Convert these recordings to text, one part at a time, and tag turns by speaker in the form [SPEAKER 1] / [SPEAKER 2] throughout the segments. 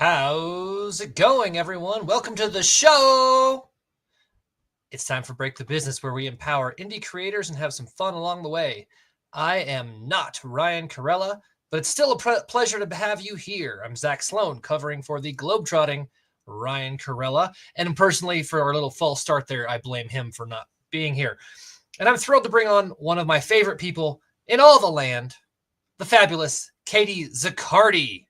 [SPEAKER 1] How's it going, everyone? Welcome to the show. It's time for Break the Business, where we empower indie creators and have some fun along the way. I am not Ryan Kairalla, but it's still a pleasure to have you here. I'm Zach Sloan, covering for the globetrotting Ryan Kairalla. And personally, for our little false start there, I blame him for not being here. And I'm thrilled to bring on one of my favorite people in all the land, the fabulous Katie Zaccardi.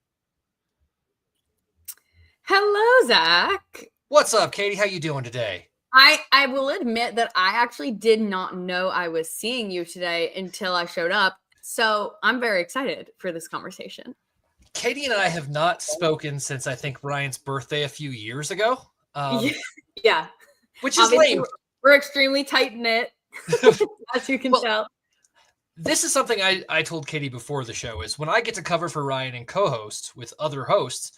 [SPEAKER 2] Hello, Zach.
[SPEAKER 1] What's up, Katie? How you doing today?
[SPEAKER 2] I will admit that I actually did not know I was seeing you today until I showed up. So I'm very excited for this conversation.
[SPEAKER 1] Katie and I have not spoken since I think Ryan's birthday a few years ago.
[SPEAKER 2] Yeah.
[SPEAKER 1] Which is lame.
[SPEAKER 2] We're extremely tight-knit, as you can tell.
[SPEAKER 1] This is something I told Katie before the show is when I get to cover for Ryan and co-host with other hosts,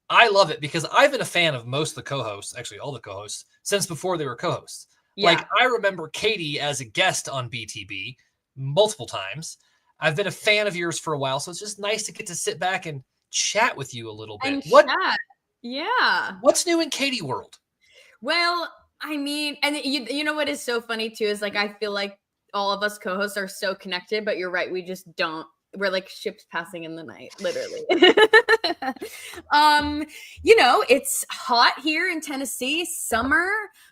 [SPEAKER 1] I love it because I've been a fan of most of the co-hosts, actually all the co-hosts, since before they were co-hosts. Yeah. Like, I remember Katie as a guest on BTB multiple times. I've been a fan of yours for a while, so it's just nice to get to sit back and chat with you a little bit.
[SPEAKER 2] Yeah.
[SPEAKER 1] What's new in Katie world?
[SPEAKER 2] Well, I mean, and you know what is so funny too is like I feel like all of us co-hosts are so connected, but you're right, we just don't. We're like ships passing in the night, literally. It's hot here in Tennessee, summer,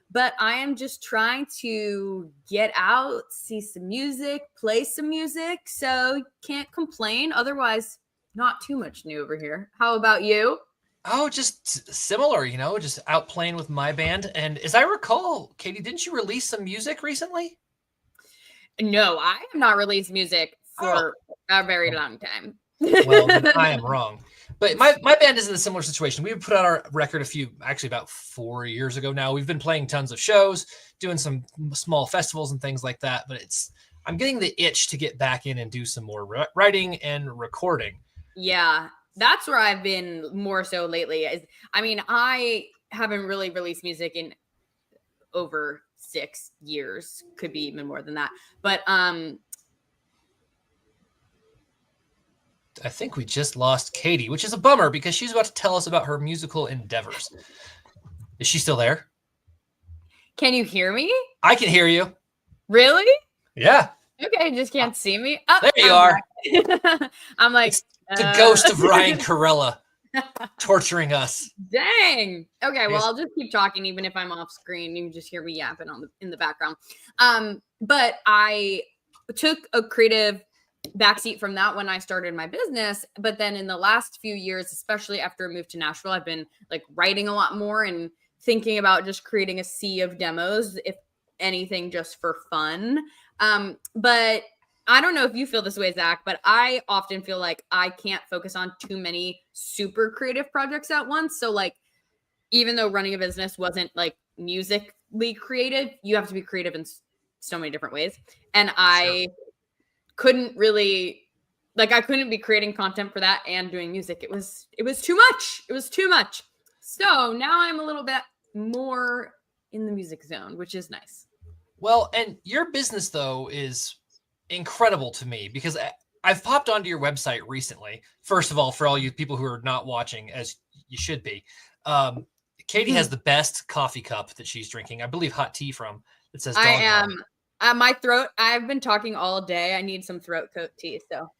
[SPEAKER 2] but I am just trying to get out, see some music, play some music. So can't complain. Otherwise, not too much new over here. How about you?
[SPEAKER 1] Oh, just similar, just out playing with my band. And as I recall, Katie, didn't you release some music recently?
[SPEAKER 2] No, I have not released music for a very long time.
[SPEAKER 1] Well, then I am wrong. But my band is in a similar situation. We put out our record about 4 years ago now. We've been playing tons of shows, doing some small festivals and things like that. But I'm getting the itch to get back in and do some more writing and recording.
[SPEAKER 2] Yeah, that's where I've been more so lately. I haven't really released music in over 6 years, could be even more than that. But
[SPEAKER 1] I think we just lost Katie, which is a bummer because she's about to tell us about her musical endeavors. Is she still there?
[SPEAKER 2] Can you hear me?
[SPEAKER 1] I can hear you.
[SPEAKER 2] Really?
[SPEAKER 1] Yeah.
[SPEAKER 2] Okay, just can't see me.
[SPEAKER 1] Oh, there you are.
[SPEAKER 2] I'm like
[SPEAKER 1] it's the ghost of Ryan Kairalla torturing us.
[SPEAKER 2] Dang. Okay, well, I'll just keep talking even if I'm off screen. You can just hear me yapping in the background. But I took a creative backseat from that when I started my business. But then in the last few years, especially after I moved to Nashville, I've been like writing a lot more and thinking about just creating a sea of demos, if anything, just for fun. But I don't know if you feel this way, Zach, but I often feel like I can't focus on too many super creative projects at once. So like, even though running a business wasn't like musically creative, you have to be creative in so many different ways. And I couldn't really, I couldn't be creating content for that and doing music. It was too much. It was too much. So now I'm a little bit more in the music zone, which is nice.
[SPEAKER 1] Well, and your business though is incredible to me because I've popped onto your website recently. First of all, for all you people who are not watching, as you should be, Katie has the best coffee cup that she's drinking. I believe hot tea from. It says dog mom.
[SPEAKER 2] My throat, I've been talking all day. I need some throat coat tea. So,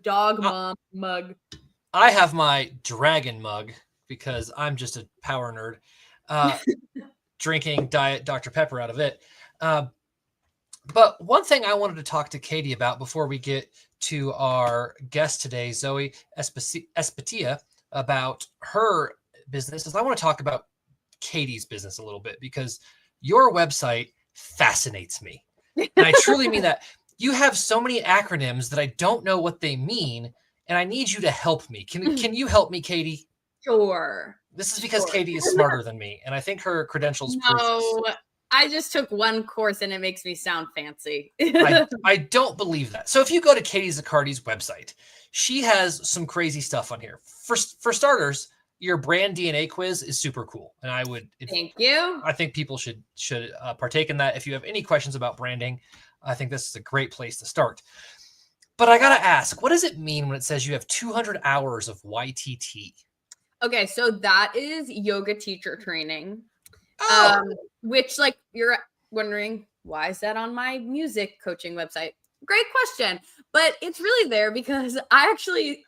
[SPEAKER 2] dog mom mug.
[SPEAKER 1] I have my dragon mug because I'm just a power nerd, drinking Diet Dr. Pepper out of it. But one thing I wanted to talk to Katie about before we get to our guest today, Zoe Espatia, about her business is I want to talk about Katie's business a little bit because your website fascinates me. And I truly mean that. You have so many acronyms that I don't know what they mean, and I need you to help me. Can you help me, Katie?
[SPEAKER 2] Sure.
[SPEAKER 1] This is because Katie is smarter than me, and I think her credentials prove this.
[SPEAKER 2] I just took one course and it makes me sound fancy.
[SPEAKER 1] I don't believe that. So if you go to Katie Zaccardi's website, she has some crazy stuff on here. For starters, your brand DNA quiz is super cool. And
[SPEAKER 2] thank you.
[SPEAKER 1] I think people should partake in that. If you have any questions about branding, I think this is a great place to start. But I got to ask, what does it mean when it says you have 200 hours of YTT?
[SPEAKER 2] Okay, so that is yoga teacher training.
[SPEAKER 1] Oh,
[SPEAKER 2] Which, like, you're wondering, why is that on my music coaching website? Great question. But it's really there because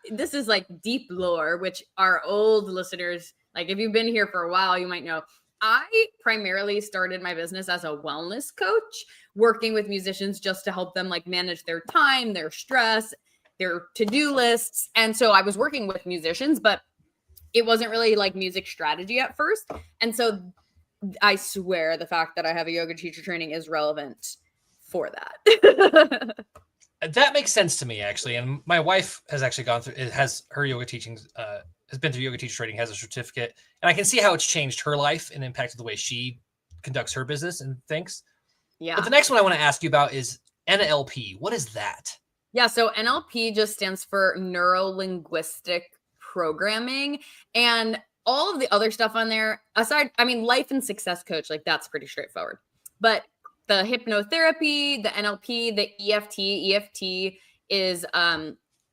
[SPEAKER 2] this is like deep lore, which our old listeners, like if you've been here for a while, you might know. I primarily started my business as a wellness coach, working with musicians just to help them like manage their time, their stress, their to-do lists. And so I was working with musicians, but it wasn't really like music strategy at first. And so I swear the fact that I have a yoga teacher training is relevant for that.
[SPEAKER 1] that makes sense to me, actually. And my wife has actually gone through it, has her yoga teaching, has been through yoga teacher training, has a certificate. And I can see how it's changed her life and impacted the way she conducts her business and thinks.
[SPEAKER 2] Yeah.
[SPEAKER 1] But the next one I want to ask you about is NLP. What is that?
[SPEAKER 2] Yeah. So NLP just stands for neuro linguistic programming. And all of the other stuff on there, aside, I mean, life and success coach, like that's pretty straightforward. But the hypnotherapy, the NLP, the EFT is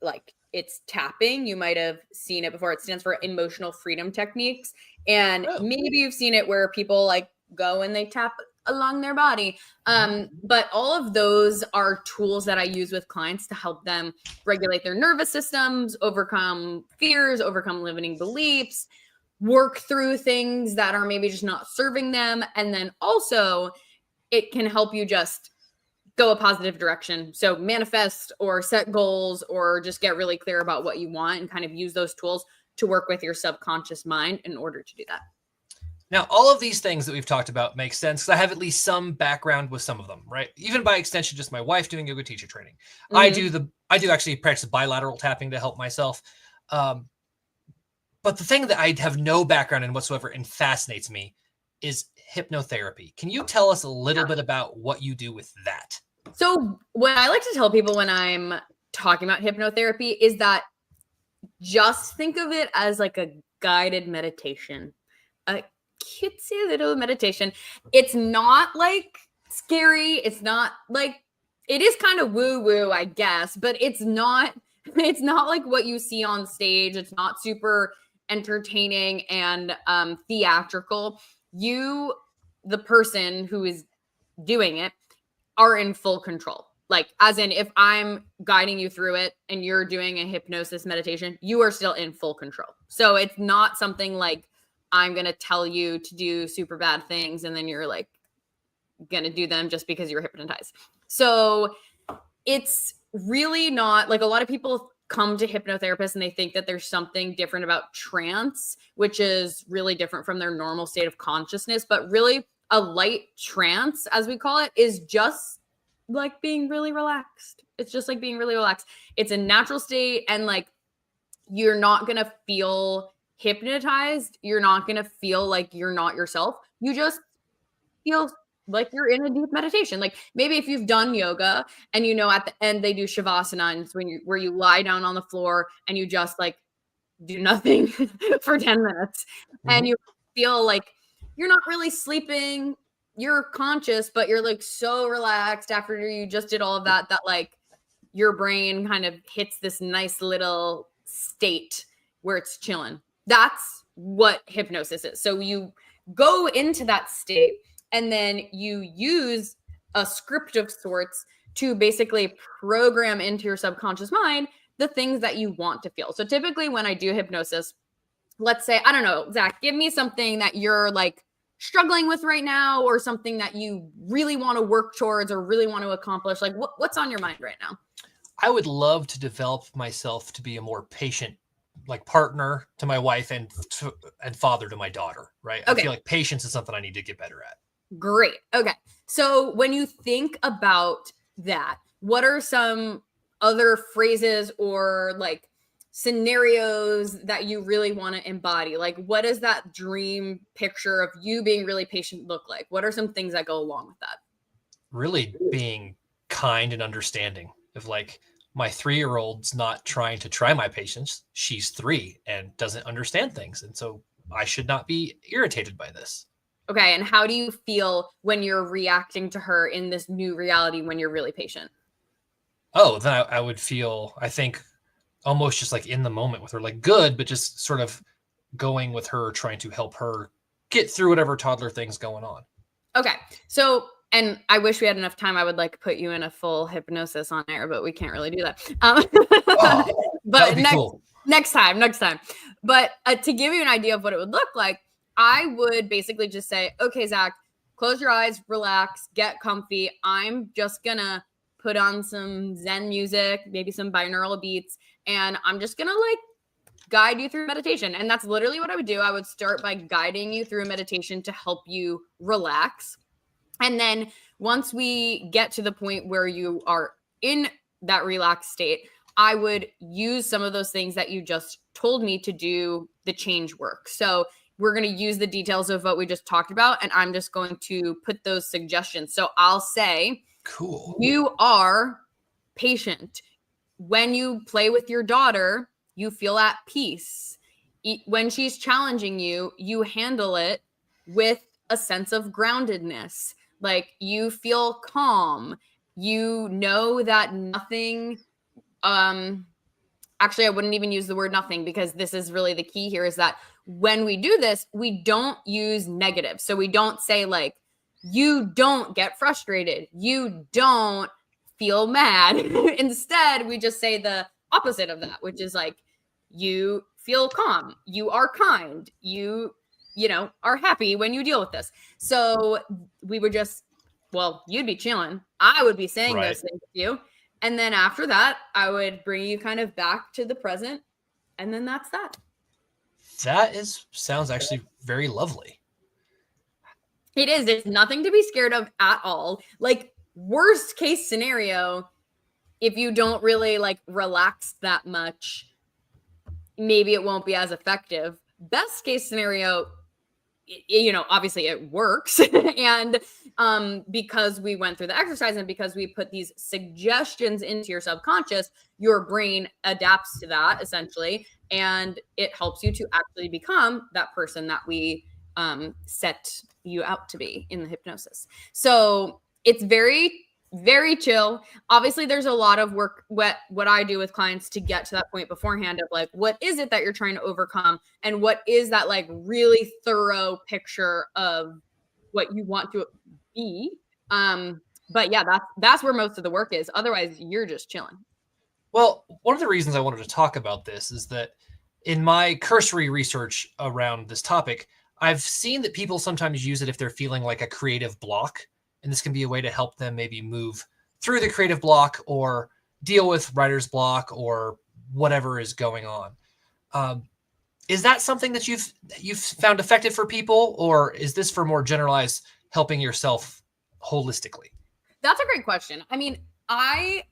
[SPEAKER 2] like it's tapping. You might have seen it before. It stands for emotional freedom techniques. And maybe you've seen it where people like go and they tap along their body. But all of those are tools that I use with clients to help them regulate their nervous systems, overcome fears, overcome limiting beliefs, work through things that are maybe just not serving them. And then also it can help you just go a positive direction. So manifest or set goals or just get really clear about what you want and kind of use those tools to work with your subconscious mind in order to do that.
[SPEAKER 1] Now, all of these things that we've talked about make sense because I have at least some background with some of them, right? Even by extension, just my wife doing yoga teacher training. Mm-hmm. I do actually practice bilateral tapping to help myself. But the thing that I have no background in whatsoever and fascinates me is hypnotherapy. Can you tell us a little bit about what you do with that?
[SPEAKER 2] So what I like to tell people when I'm talking about hypnotherapy is that just think of it as like a guided meditation, a cutesy little meditation. It's not like scary. It's not like, it is kind of woo-woo, I guess, but it's not like what you see on stage. It's not super entertaining and theatrical. You, the person who is doing it, are in full control. Like, as in, if I'm guiding you through it and you're doing a hypnosis meditation, you are still in full control. So it's not something like I'm going to tell you to do super bad things and then you're like going to do them just because you're hypnotized. So it's really not like, a lot of people come to hypnotherapists and they think that there's something different about trance, which is really different from their normal state of consciousness. But really, a light trance, as we call it, is just like being really relaxed. It's just like being really relaxed. It's a natural state, and like you're not going to feel hypnotized. You're not going to feel like you're not yourself. You just feel like you're in a deep meditation. Like maybe if you've done yoga and you know at the end they do shavasana, where you lie down on the floor and you just like do nothing for 10 minutes and you feel like you're not really sleeping, you're conscious, but you're like so relaxed after you just did all of that like your brain kind of hits this nice little state where it's chilling. That's what hypnosis is. So you go into that state and then you use a script of sorts to basically program into your subconscious mind the things that you want to feel. So typically when I do hypnosis, let's say, I don't know, Zach, give me something that you're like struggling with right now, or something that you really want to work towards or really want to accomplish. Like what's on your mind right now?
[SPEAKER 1] I would love to develop myself to be a more patient, like partner to my wife and father to my daughter, right? Okay. I feel like patience is something I need to get better at.
[SPEAKER 2] Great. Okay. So when you think about that, what are some other phrases or like scenarios that you really want to embody? Like, what does that dream picture of you being really patient look like? What are some things that go along with that?
[SPEAKER 1] Really being kind and understanding of like, my 3-year-old's not trying to try my patience. She's 3 and doesn't understand things. And so I should not be irritated by this.
[SPEAKER 2] Okay. And how do you feel when you're reacting to her in this new reality when you're really patient?
[SPEAKER 1] Oh, then I would feel, I think, almost just like in the moment with her, like good, but just sort of going with her, trying to help her get through whatever toddler thing's going on.
[SPEAKER 2] Okay. So, and I wish we had enough time. I would like put you in a full hypnosis on air, but we can't really do that. But next time. But to give you an idea of what it would look like, I would basically just say, okay, Zach, close your eyes, relax, get comfy. I'm just gonna put on some Zen music, maybe some binaural beats, and I'm just gonna like guide you through meditation. And that's literally what I would do. I would start by guiding you through meditation to help you relax. And then once we get to the point where you are in that relaxed state, I would use some of those things that you just told me to do the change work. So we're going to use the details of what we just talked about, and I'm just going to put those suggestions. So I'll say,
[SPEAKER 1] cool.
[SPEAKER 2] You are patient. When you play with your daughter, you feel at peace. When she's challenging you, you handle it with a sense of groundedness. Like you feel calm. You know that nothing, actually, I wouldn't even use the word nothing, because this is really the key here, is that when we do this, we don't use negative. So we don't say like, you don't get frustrated. You don't feel mad. Instead, we just say the opposite of that, which is like, you feel calm. You are kind. You are happy when you deal with this. So we would just, well, you'd be chilling. I would be saying those things to you. And then after that, I would bring you kind of back to the present. And then that's that.
[SPEAKER 1] That sounds actually very lovely.
[SPEAKER 2] It is. There's nothing to be scared of at all. Like worst case scenario, if you don't really like relax that much, maybe it won't be as effective. Best case scenario, obviously it works. And because we went through the exercise and because we put these suggestions into your subconscious, your brain adapts to that essentially. And it helps you to actually become that person that we set you out to be in the hypnosis. So it's very, very chill. Obviously, there's a lot of work, what I do with clients to get to that point beforehand of like, what is it that you're trying to overcome? And what is that like really thorough picture of what you want to be? But yeah, that's where most of the work is. Otherwise, you're just chilling.
[SPEAKER 1] Well, one of the reasons I wanted to talk about this is that in my cursory research around this topic, I've seen that people sometimes use it if they're feeling like a creative block. And this can be a way to help them maybe move through the creative block or deal with writer's block or whatever is going on. Is that something that you've found effective for people, or is this for more generalized helping yourself holistically?
[SPEAKER 2] That's a great question. I mean, I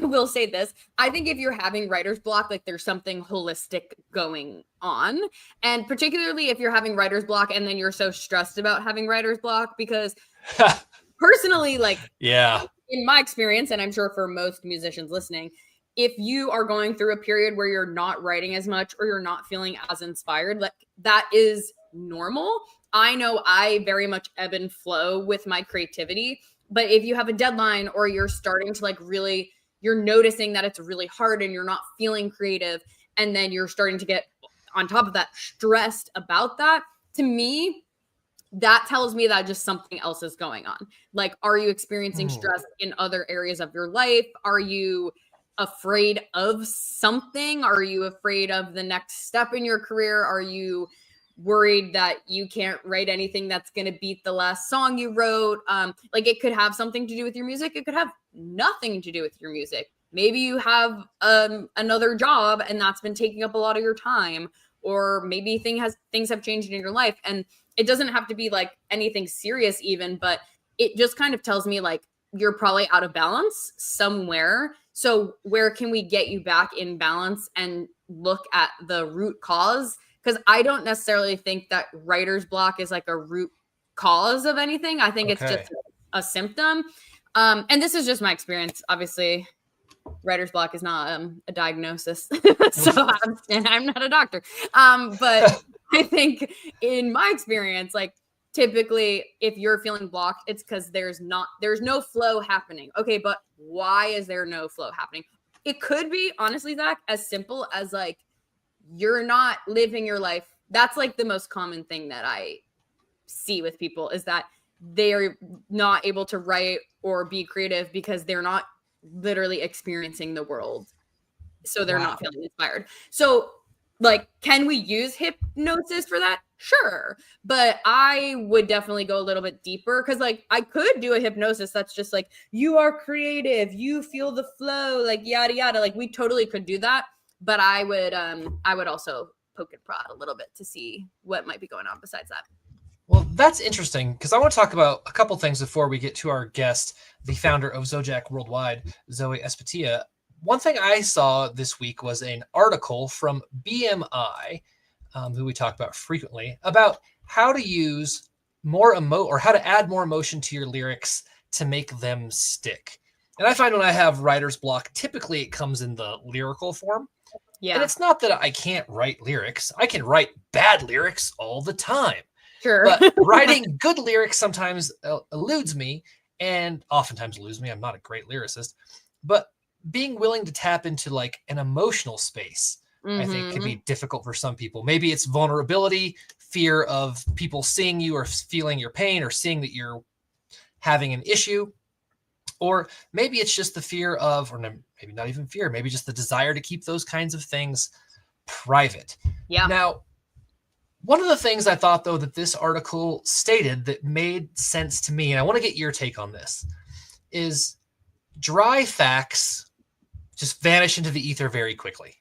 [SPEAKER 2] will say this. I think if you're having writer's block, like there's something holistic going on. And particularly if you're having writer's block and then you're so stressed about having writer's block, because personally, like,
[SPEAKER 1] yeah,
[SPEAKER 2] in my experience, and I'm sure for most musicians listening, if you are going through a period where you're not writing as much or you're not feeling as inspired, like that is normal. I know I very much ebb and flow with my creativity, but if you have a deadline or you're starting to like really, you're noticing that it's really hard and you're not feeling creative, and then you're starting to get on top of that stressed about that, to me, that tells me that just something else is going on. Like, are you experiencing stress in other areas of your life? Are you afraid of something? Are you afraid of the next step in your career? Are you worried that you can't write anything that's going to beat the last song you wrote? Like it could have something to do with your music. It could have nothing to do with your music. Maybe you have another job and that's been taking up a lot of your time, or maybe things have changed in your life. And it doesn't have to be like anything serious even, but it just kind of tells me like you're probably out of balance somewhere. So where can we get you back in balance and look at the root cause? Because I don't necessarily think that writer's block is like a root cause of anything. I think it's just a symptom. And this is just my experience. Obviously, writer's block is not a diagnosis. And I'm not a doctor. But I think in my experience, like typically if you're feeling blocked, it's because there's no flow happening. Okay, but why is there no flow happening? It could be, honestly, Zach, as simple as like, you're not living your life that's like the most common thing that I see with people, is that they're not able to write or be creative because they're not literally experiencing the world. So they're not feeling inspired. So like, can we use hypnosis for that? Sure. But I would definitely go a little bit deeper, because like I could do a hypnosis that's just like, you are creative, you feel the flow, like yada yada. Like we totally could do that. But I would also poke and prod a little bit to see what might be going on besides that.
[SPEAKER 1] Well, that's interesting, because I want to talk about a couple things before we get to our guest, the founder of Zodiac Worldwide, Zoe Espatia. One thing I saw this week was an article from BMI, who we talk about frequently, about how to use more or how to add more emotion to your lyrics to make them stick. And I find when I have writer's block, typically it comes in the lyrical form. Yeah. And it's not that I can't write lyrics. I can write bad lyrics all the time.
[SPEAKER 2] Sure.
[SPEAKER 1] But writing good lyrics sometimes eludes me, and oftentimes eludes me. I'm not a great lyricist, but being willing to tap into like an emotional space, I think can be difficult for some people. Maybe it's vulnerability, fear of people seeing you or feeling your pain or seeing that you're having an issue. Or maybe it's just the fear of, or maybe not even fear, maybe just the desire to keep those kinds of things private.
[SPEAKER 2] Yeah.
[SPEAKER 1] Now, one of the things I thought, though, that this article stated that made sense to me, and I want to get your take on this, is dry facts just vanish into the ether very quickly.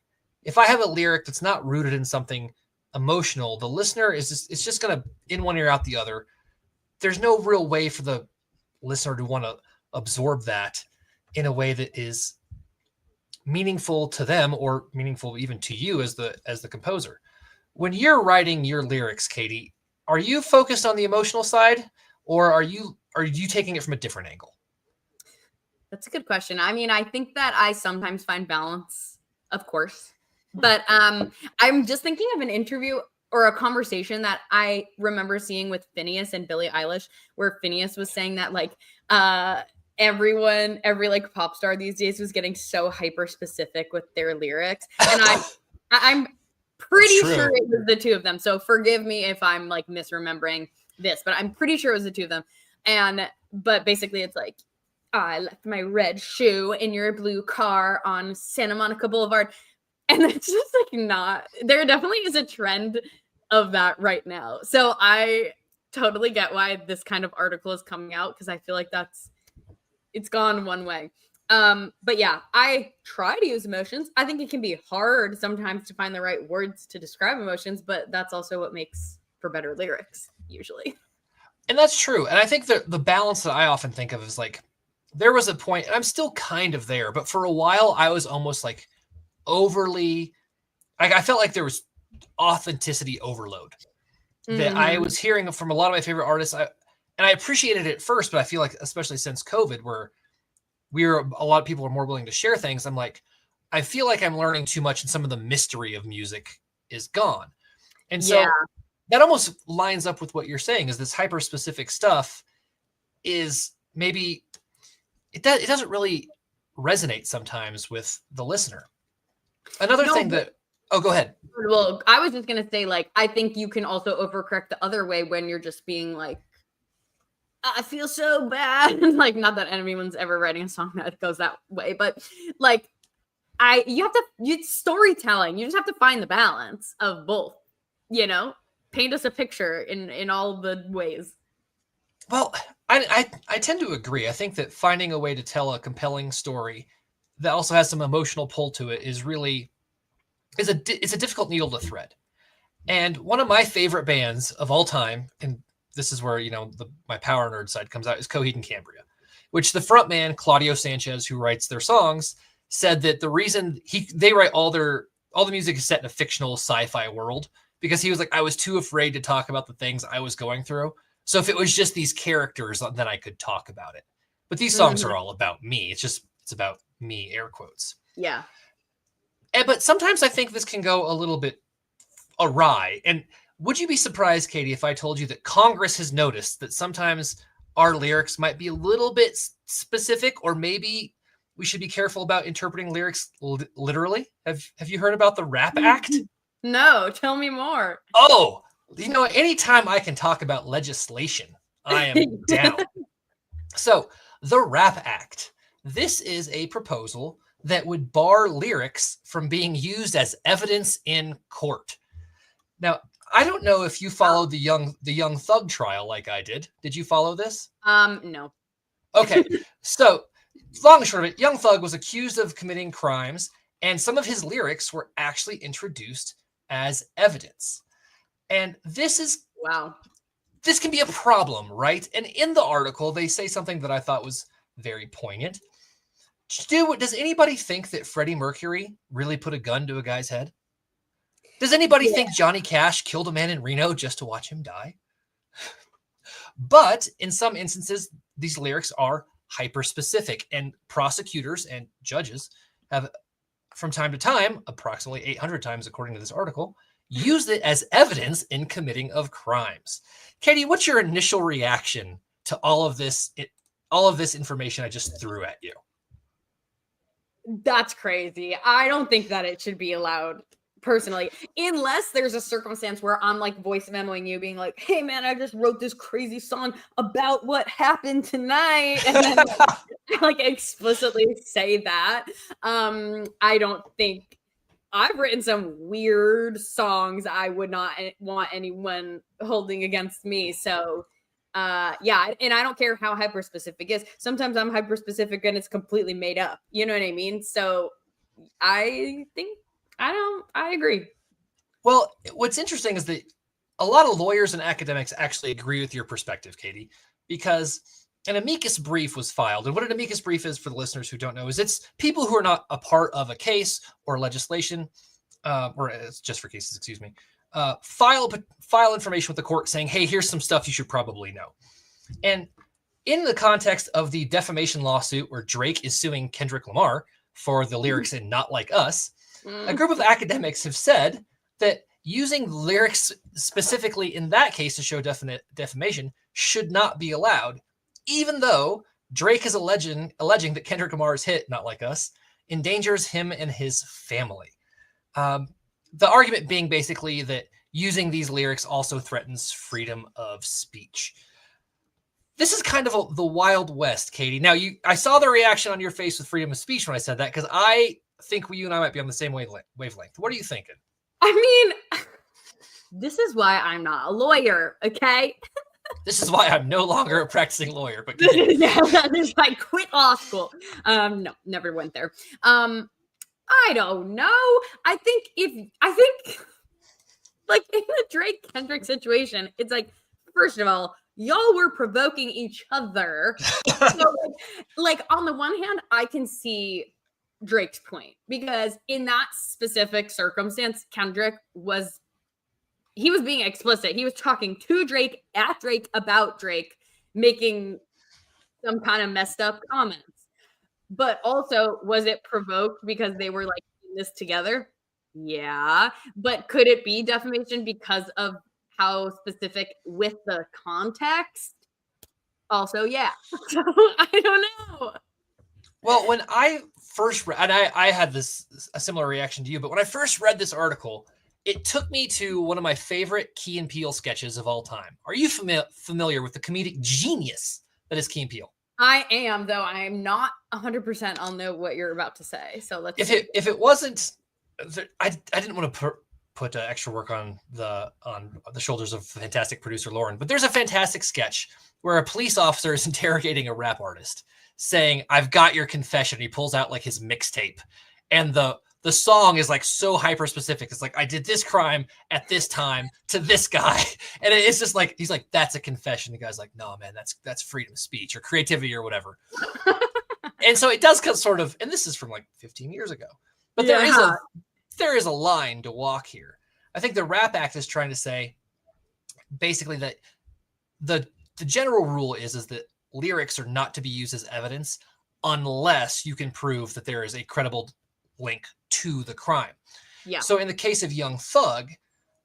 [SPEAKER 1] If I have a lyric that's not rooted in something emotional, the listener it's just going to in one ear out the other. There's no real way for the listener to want to absorb that in a way that is meaningful to them or meaningful even to you as the composer. When you're writing your lyrics, Katie, are you focused on the emotional side, or are you taking it from a different angle?
[SPEAKER 2] That's a good question. I mean, I think that I sometimes find balance, of course. But I'm just thinking of an interview or a conversation that I remember seeing with Phineas and Billie Eilish, where Phineas was saying that like every like pop star these days was getting so hyper specific with their lyrics. And I'm pretty sure it was the two of them. So forgive me if I'm like misremembering this, but I'm pretty sure it was the two of them. But basically it's like, I left my red shoe in your blue car on Santa Monica Boulevard. And it's just like there definitely is a trend of that right now. So I totally get why this kind of article is coming out, because I feel like it's gone one way. But yeah, I try to use emotions. I think it can be hard sometimes to find the right words to describe emotions, but that's also what makes for better lyrics usually.
[SPEAKER 1] And that's true. And I think the balance that I often think of is like, there was a point, and I'm still kind of there, but for a while I was almost like overly, I felt like there was authenticity overload that I was hearing from a lot of my favorite artists. And I appreciated it at first, but I feel like, especially since COVID, where a lot of people are more willing to share things, I'm like, I feel like I'm learning too much and some of the mystery of music is gone. And so that almost lines up with what you're saying, is this hyper specific stuff is maybe it doesn't really resonate sometimes with the listener. Another thing go ahead.
[SPEAKER 2] Well, I was just going to say, like, I think you can also overcorrect the other way when you're just being like, I feel so bad. Like, not that anyone's ever writing a song that goes that way, but like, it's storytelling. You just have to find the balance of both, paint us a picture in all the ways.
[SPEAKER 1] Well, I tend to agree. I think that finding a way to tell a compelling story that also has some emotional pull to it is it's a difficult needle to thread. And one of my favorite bands of all time, and this is where my power nerd side comes out, is Coheed and Cambria, which the frontman Claudio Sanchez, who writes their songs, said that the reason they write all the music is set in a fictional sci-fi world, because he was like, I was too afraid to talk about the things I was going through. So if it was just these characters, then I could talk about it. But these songs are all about me. It's about me, air quotes.
[SPEAKER 2] Yeah.
[SPEAKER 1] But sometimes I think this can go a little bit awry. And would you be surprised, Katie, if I told you that Congress has noticed that sometimes our lyrics might be a little bit specific, or maybe we should be careful about interpreting lyrics literally? Have you heard about the Rap Act?
[SPEAKER 2] No, tell me more.
[SPEAKER 1] Oh, anytime I can talk about legislation, I am down. So the Rap Act. This is a proposal that would bar lyrics from being used as evidence in court. Now, I don't know if you followed the Young Thug trial like I did. Did you follow this?
[SPEAKER 2] No.
[SPEAKER 1] Okay. So, long and short of it, Young Thug was accused of committing crimes, and some of his lyrics were actually introduced as evidence. And this can be a problem, right? And in the article, they say something that I thought was very poignant. Does anybody think that Freddie Mercury really put a gun to a guy's head? Does anybody think Johnny Cash killed a man in Reno just to watch him die? But in some instances, these lyrics are hyper-specific, and prosecutors and judges have, from time to time, approximately 800 times, according to this article, used it as evidence in committing of crimes. Katie, what's your initial reaction to all of this information I just threw at you?
[SPEAKER 2] That's crazy. I don't think that it should be allowed, personally, unless there's a circumstance where I'm like voice memoing you, being like, hey man, I just wrote this crazy song about what happened tonight, and then like explicitly say that. I don't think I've written some weird songs I would not want anyone holding against me. So yeah, and I don't care how hyper specific is. Sometimes I'm hyper specific and it's completely made up. You know what I mean? So I agree.
[SPEAKER 1] Well, what's interesting is that a lot of lawyers and academics actually agree with your perspective, Katie, because an amicus brief was filed. And what an amicus brief is, for the listeners who don't know, is it's people who are not a part of a case or legislation, or it's just for cases, excuse me, file information with the court saying, hey, here's some stuff you should probably know. And in the context of the defamation lawsuit where Drake is suing Kendrick Lamar for the lyrics in Not Like Us, a group of academics have said that using lyrics specifically in that case to show defamation should not be allowed, even though Drake is alleging that Kendrick Lamar's hit Not Like Us endangers him and his family. The argument being basically that using these lyrics also threatens freedom of speech. This is kind of the Wild West, Katie. Now, I saw the reaction on your face with freedom of speech when I said that, because I think you and I might be on the same wavelength. What are you thinking?
[SPEAKER 2] I mean, this is why I'm not a lawyer, okay?
[SPEAKER 1] This is why I'm no longer a practicing lawyer. But
[SPEAKER 2] yeah, that is why I quit law school. No, never went there. I don't know. I think like in the Drake Kendrick situation, it's like, first of all, y'all were provoking each other. So like on the one hand, I can see Drake's point, because in that specific circumstance, Kendrick was being explicit. He was talking to Drake, at Drake, about Drake, making some kind of messed up comments. But also, was it provoked because they were like in this together? Yeah. But could it be defamation because of how specific with the context? Also, yeah. So I don't know.
[SPEAKER 1] Well, when I first read, and I had a similar reaction to you, but when I first read this article, it took me to one of my favorite Key and Peele sketches of all time. Are you familiar with the comedic genius that is Key and Peele?
[SPEAKER 2] I am, though I'm not 100%. I'll know what you're about to say. So let's.
[SPEAKER 1] If it wasn't, I didn't want to put extra work on the shoulders of fantastic producer Lauren, but there's a fantastic sketch where a police officer is interrogating a rap artist, saying, "I've got your confession." He pulls out like his mixtape, and the song is like so hyper specific. It's like, I did this crime at this time to this guy. And it's just like, he's like, that's a confession. The guy's like, no, man, that's freedom of speech or creativity or whatever. And so it does sort of, and this is from like 15 years ago, but there is a line to walk here. I think the Rap Act is trying to say basically that the general rule is that lyrics are not to be used as evidence unless you can prove that there is a credible link to the crime. Yeah. So in the case of Young Thug,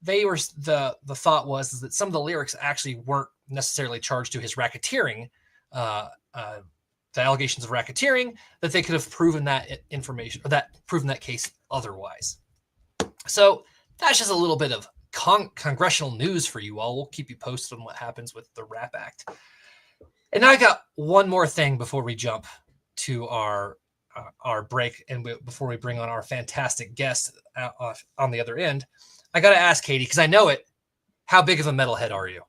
[SPEAKER 1] the thought was that some of the lyrics actually weren't necessarily charged to his racketeering, the allegations of racketeering, that they could have proven that information, or that proven that case otherwise. So that's just a little bit of congressional news for you all. We'll keep you posted on what happens with the RAP Act. And now I got one more thing before we jump to our break and before we bring on our fantastic guest on the other end. I got to ask Katie, because I know it, how big of a metalhead are you?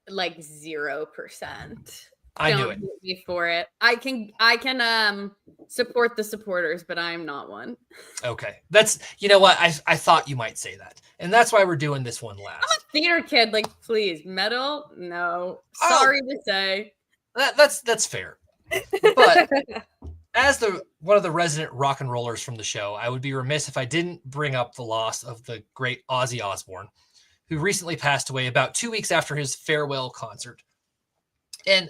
[SPEAKER 2] Like 0%.
[SPEAKER 1] I knew it.
[SPEAKER 2] Don't hate me for it. I can support the supporters, but I'm not one.
[SPEAKER 1] Okay. That's, you know what? I thought you might say that. And that's why we're doing this one last.
[SPEAKER 2] I'm a theater kid. Like, please, metal? No. Sorry to say.
[SPEAKER 1] That's fair. But as one of the resident rock and rollers from the show, I would be remiss if I didn't bring up the loss of the great Ozzy Osbourne, who recently passed away about 2 weeks after his farewell concert. And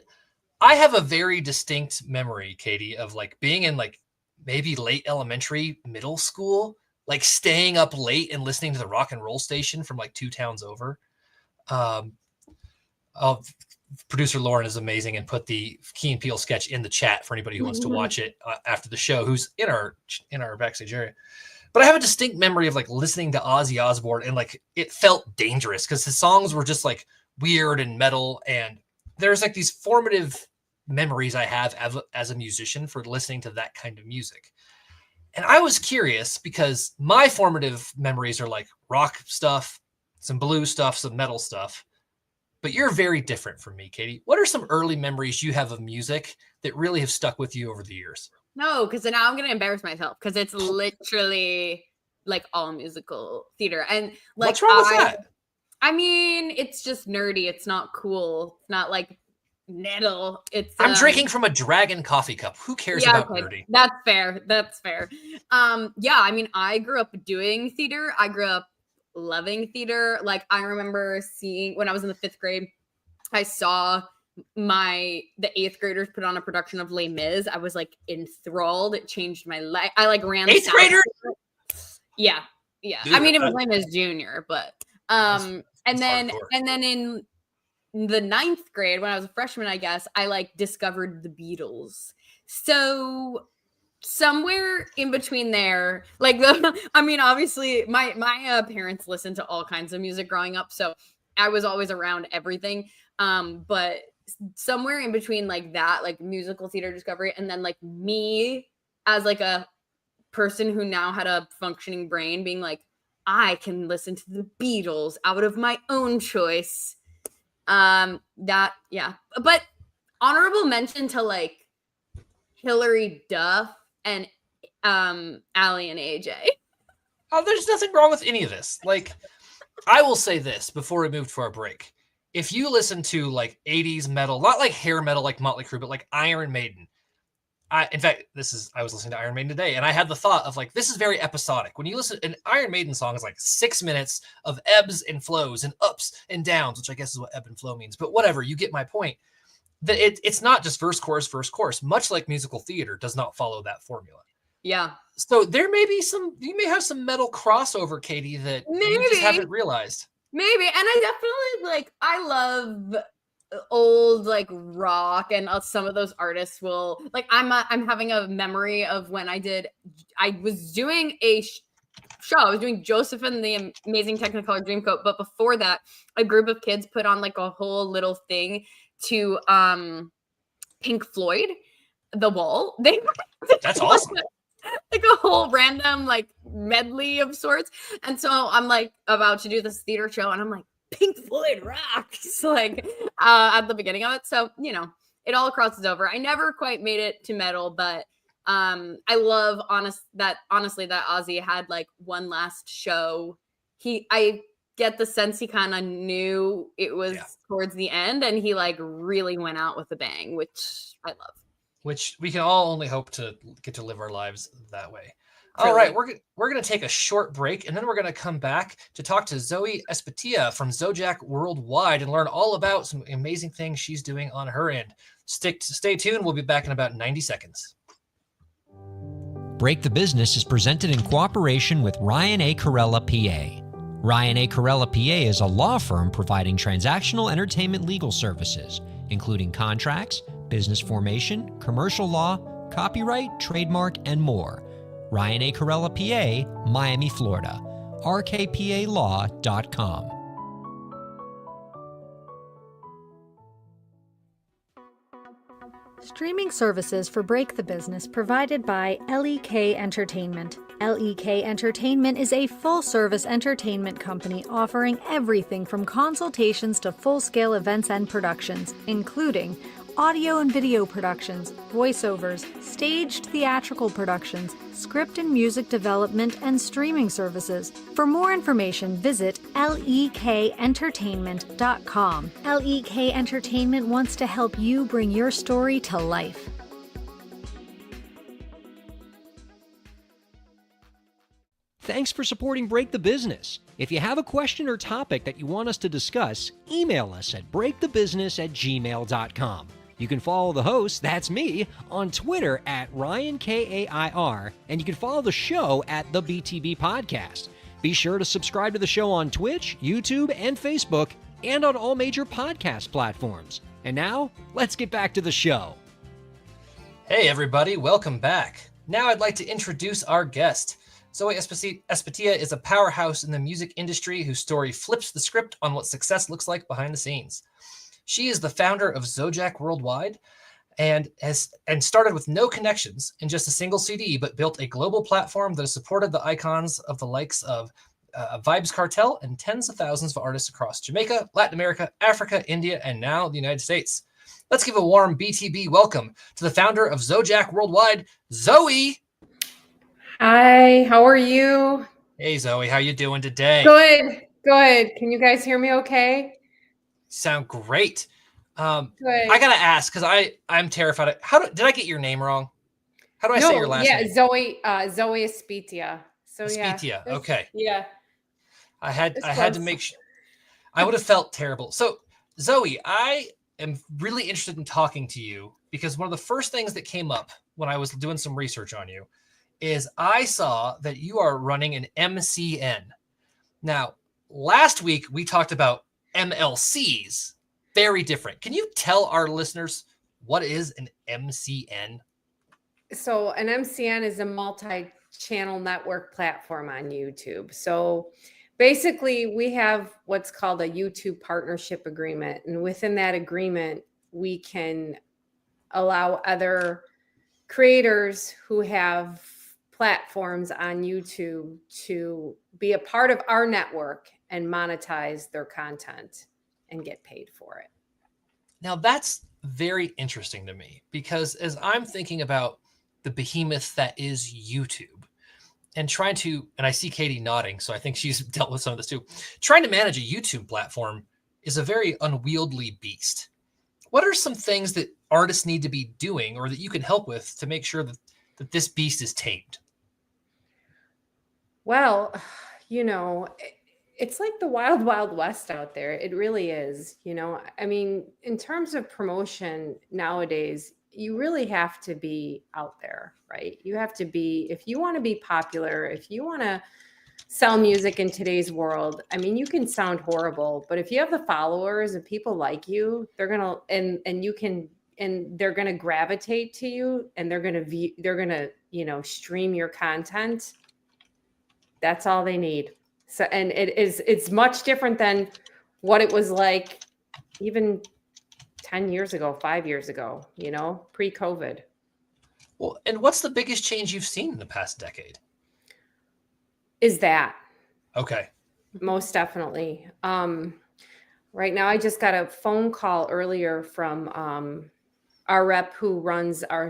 [SPEAKER 1] I have a very distinct memory, Katie, of like being in like maybe late elementary, middle school, like staying up late and listening to the rock and roll station from like 2 towns over. Producer Lauren is amazing and put the Key and Peele sketch in the chat for anybody who wants to watch it after the show, who's in our backstage area. But I have a distinct memory of like listening to Ozzy Osbourne and like it felt dangerous because his songs were just like weird and metal. And there's like these formative memories I have as a musician for listening to that kind of music. And I was curious because my formative memories are like rock stuff, some blues stuff, some metal stuff. But you're very different from me, Katie. What are some early memories you have of music that really have stuck with you over the years?
[SPEAKER 2] No, because now I'm going to embarrass myself because it's literally like all musical theater. And like,
[SPEAKER 1] what's wrong with that?
[SPEAKER 2] I mean, it's just nerdy. It's not cool. It's not like metal.
[SPEAKER 1] I'm drinking from a dragon coffee cup. Who cares about nerdy?
[SPEAKER 2] That's fair. That's fair. Yeah, I mean, I grew up doing theater. I grew up loving theater. Like I remember seeing when I was in the 5th grade, I saw the 8th graders put on a production of Les Mis. I was like enthralled. It changed my life. I like ran
[SPEAKER 1] 8th graders.
[SPEAKER 2] Yeah. Dude, I mean, it was Les Mis Junior, but and then in the 9th grade, when I was a freshman, I guess I like discovered the Beatles. So somewhere in between there, like I mean, obviously my parents listened to all kinds of music growing up, so I was always around everything. But somewhere in between like that, like musical theater discovery, and then like me as like a person who now had a functioning brain being like, I can listen to the Beatles out of my own choice. But honorable mention to like Hilary Duff and Allie and AJ.
[SPEAKER 1] Oh, there's nothing wrong with any of this. Like, I will say this before we move to our break. If you listen to like 80s metal, not like hair metal like Motley Crue, but like Iron Maiden. I was listening to Iron Maiden today, and I had the thought of like, this is very episodic. When you listen, an Iron Maiden song is like 6 minutes of ebbs and flows and ups and downs, which I guess is what ebb and flow means. But whatever, you get my point. That it's not just verse, chorus, much like musical theater does not follow that formula.
[SPEAKER 2] Yeah.
[SPEAKER 1] So there may be you may have some metal crossover, Katie, that you just haven't realized.
[SPEAKER 2] Maybe. And I definitely I love old like rock, and some of those artists will like, I'm having a memory of when I was doing a show. I was doing Joseph and the Amazing Technicolor Dreamcoat. But before that, a group of kids put on like a whole little thing to Pink Floyd, The Wall.
[SPEAKER 1] That's awesome.
[SPEAKER 2] Like a whole random like medley of sorts. And so I'm like about to do this theater show, and I'm like, Pink Floyd rocks, like at the beginning of it. So, you know, it all crosses over. I never quite made it to metal, but I love that Ozzy had like one last show. I get the sense he kind of knew it was towards the end, and he like really went out with a bang, which I love.
[SPEAKER 1] Which we can all only hope to get to live our lives that way. All right, we're going to take a short break, and then we're going to come back to talk to Zoe Espetia from Zojack Worldwide and learn all about some amazing things she's doing on her end. Stay tuned. We'll be back in about 90 seconds.
[SPEAKER 3] Break the Business is presented in cooperation with Ryan A. Kairalla, PA. Ryan A. Kairalla, PA is a law firm providing transactional entertainment legal services, including contracts, business formation, commercial law, copyright, trademark, and more. Ryan A. Kairalla, PA, Miami, Florida. rkpalaw.com.
[SPEAKER 4] Streaming services for Break the Business provided by LEK Entertainment. LEK Entertainment is a full-service entertainment company offering everything from consultations to full-scale events and productions, including audio and video productions, voiceovers, staged theatrical productions, script and music development, and streaming services. For more information, visit lekentertainment.com. LEK Entertainment wants to help you bring your story to life.
[SPEAKER 3] Thanks for supporting Break the Business. If you have a question or topic that you want us to discuss, email us at breakthebusiness@gmail.com. You can follow the host, that's me, on Twitter at Ryan Kair, and you can follow the show at the BTB Podcast. Be sure to subscribe to the show on Twitch, YouTube, and Facebook, and on all major podcast platforms. And now, let's get back to the show.
[SPEAKER 1] Hey everybody, welcome back. Now I'd like to introduce our guest. Zoe Espatia is a powerhouse in the music industry whose story flips the script on what success looks like behind the scenes. She is the founder of Zojak Worldwide and started with no connections in just a single CD, but built a global platform that has supported the icons of the likes of Vibes Cartel and tens of thousands of artists across Jamaica, Latin America, Africa, India, and now the United States. Let's give a warm BTB welcome to the founder of Zojak Worldwide, Zoe.
[SPEAKER 5] Hi, how are you?
[SPEAKER 1] Hey Zoe, how you doing today?
[SPEAKER 5] Good. Can you guys hear me okay?
[SPEAKER 1] Sound great.
[SPEAKER 5] Good.
[SPEAKER 1] I gotta ask because I'm terrified. Did I get your name wrong? How do I say your last name?
[SPEAKER 5] Zoe Espatia. So
[SPEAKER 1] Espatia.
[SPEAKER 5] yeah.
[SPEAKER 1] Okay.
[SPEAKER 5] Yeah.
[SPEAKER 1] I had to make sure. I would have felt terrible. So Zoe, I am really interested in talking to you because one of the first things that came up when I was doing some research on you is I saw that you are running an MCN. Now, last week we talked about MLCs, very different. Can you tell our listeners what is an MCN?
[SPEAKER 5] So an MCN is a multi-channel network platform on YouTube. So basically we have what's called a YouTube partnership agreement. And within that agreement, we can allow other creators who have platforms on YouTube to be a part of our network and monetize their content and get paid for it.
[SPEAKER 1] Now that's very interesting to me because as I'm thinking about the behemoth that is YouTube and and I see Katie nodding, so I think she's dealt with some of this too. Trying to manage a YouTube platform is a very unwieldy beast. What are some things that artists need to be doing or that you can help with to make sure that this beast is tamed?
[SPEAKER 5] Well, it's like the wild, wild west out there. It really is. I mean, in terms of promotion nowadays, you really have to be out there, right? You have to be, if you want to be popular, if you want to sell music in today's world, I mean, you can sound horrible, but if you have the followers and people like you, they're going to, and they're going to gravitate to you and they're going to stream your content. That's all they need. So, and it's much different than what it was like even 10 years ago, 5 years ago, pre-COVID.
[SPEAKER 1] Well, and what's the biggest change you've seen in the past decade?
[SPEAKER 5] Is that.
[SPEAKER 1] Okay.
[SPEAKER 5] Most definitely. Right now, I just got a phone call earlier from our rep who runs our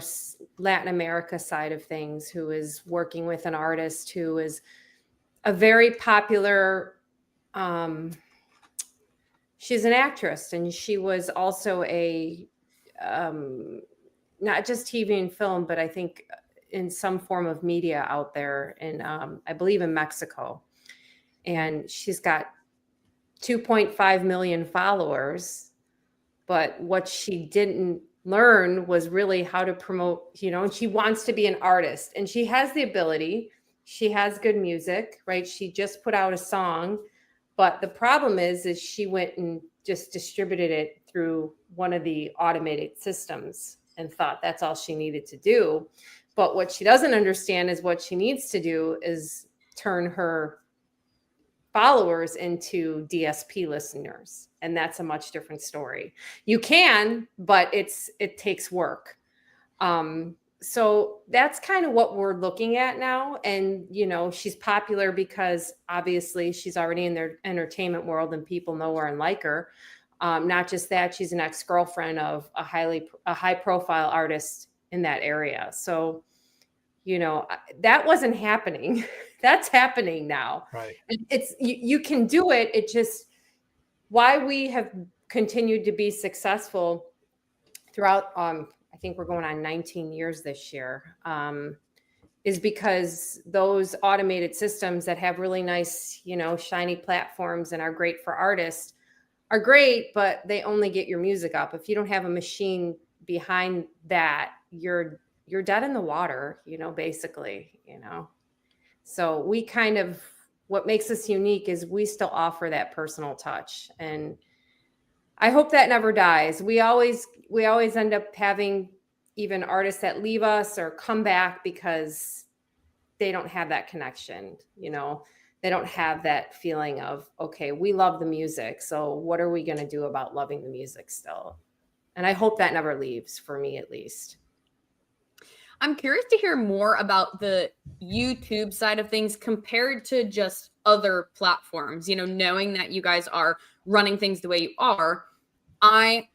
[SPEAKER 5] Latin America side of things, who is working with an artist who is a very popular, she's an actress, and she was also a, not just TV and film, but I think in some form of media out there in, I believe in Mexico. And she's got 2.5 million followers, but what she didn't learn was really how to promote, and she wants to be an artist and she has the ability. She has good music, right? She just put out a song, but the problem is she went and just distributed it through one of the automated systems and thought that's all she needed to do. But what she doesn't understand is what she needs to do is turn her followers into DSP listeners, and that's a much different story. You can, but it takes work. So that's kind of what we're looking at now. And, you know, she's popular because obviously she's already in their entertainment world and people know her and like her. Not just that, she's an ex-girlfriend of a high profile artist in that area. So, you know, that wasn't happening. That's happening now.
[SPEAKER 1] Right.
[SPEAKER 5] It's you can do it. It just why we have continued to be successful throughout I think we're going on 19 years this year, is because those automated systems that have really nice, you know, shiny platforms and are great for artists are great, but they only get your music up. If you don't have a machine behind that, you're dead in the water, you know, basically, you know. So we kind of, what makes us unique is we still offer that personal touch, and I hope that never dies. We always end up having even artists that leave us or come back because they don't have that connection, you know. They don't have that feeling of, okay, we love the music, so what are we going to do about loving the music still? And I hope that never leaves, for me at least.
[SPEAKER 2] I'm curious to hear more about the YouTube side of things compared to just other platforms, you know, knowing that you guys are running things the way you are. I